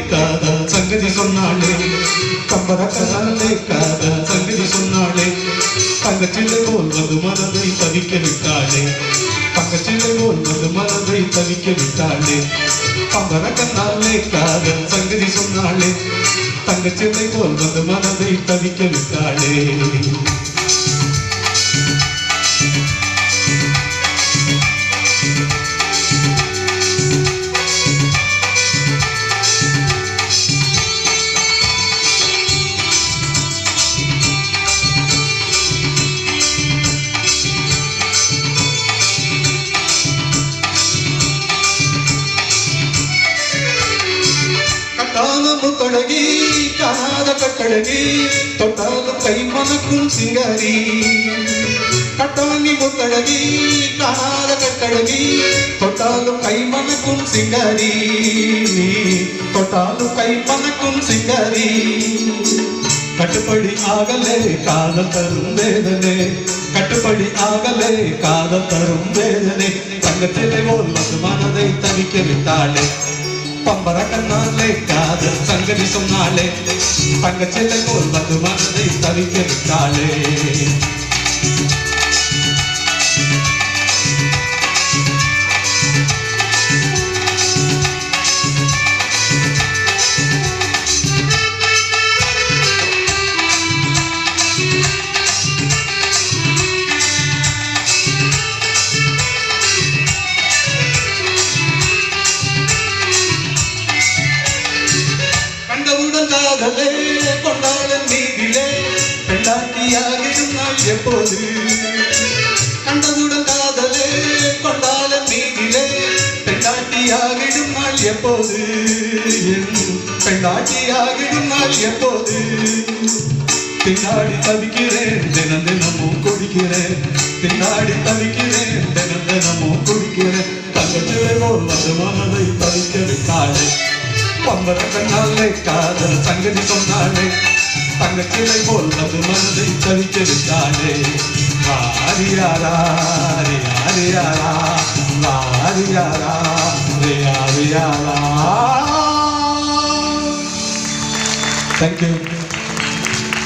காதல் சங்கதி சொன்னாளே கம்பர கதாலே காதல் சங்கதி சொன்னாளே தங்கச்சிலை போல் வந்து மனதை தவிக்க விட்டாளே தங்கச்சிலை போல் வந்து மனதை தவிக்க விட்டாளே கம்பர கண்ணாலே காதல் சங்கதி சொன்னாளே தங்கச்சிலை போல் வந்து மனதை தவிக்க விட்டாளே முத்தழகி காணாத கட்டழகி தொட்டாலும் கை மணக்கும் சிங்காரி கட்டாங்கி முத்தழகி காணாத கட்டழகி தொட்டாலும் கை மணக்கும் சிங்காரி தொட்டாலும் கை மணக்கும் சிங்காரி கட்டுப்படி ஆகலே காதல் தரும் வேதனை கட்டுப்படி ஆகலே காதல் தரும் வேதனை தங்கத்திலே போல் மனதை தவிக்க விட்டாளே பம்பர கண்ணாலே காதல் சங்கதி சொன்னாலே தங்கச்சிலை போல் வந்து மனதை தவிக்க விட்டாளே காதலே கொண்டாளன் நீதிலே பெண்டாட்டியாகிடும் நாள் எப்போது கண்டவுடன் காதலே கொண்டாளன் நீதிலே பெண்டாட்டியாகிடும் நாள் எப்போது பெண்டாட்டியாகிடும் நாள் எப்போது பின்னாடி தவிக்கிறேன் தினம் தினமும் குடிக்கிறேன் பின்னாடி தவிக்கிறேன் தினம் தினமும் குடிக்கிறேன் தங்கச்சிலை போல் வந்து மனதை தவிக்க விட்டாளே பம்பர கண்ணாலே காதல் சங்கதி சொன்னாலே தங்கச்சிலை போல் வந்து மனதை தவிக்க விட்டாளே ஆரியாரா ஆரியாரா ஆரியாரா ஆரியாரா. Thank you.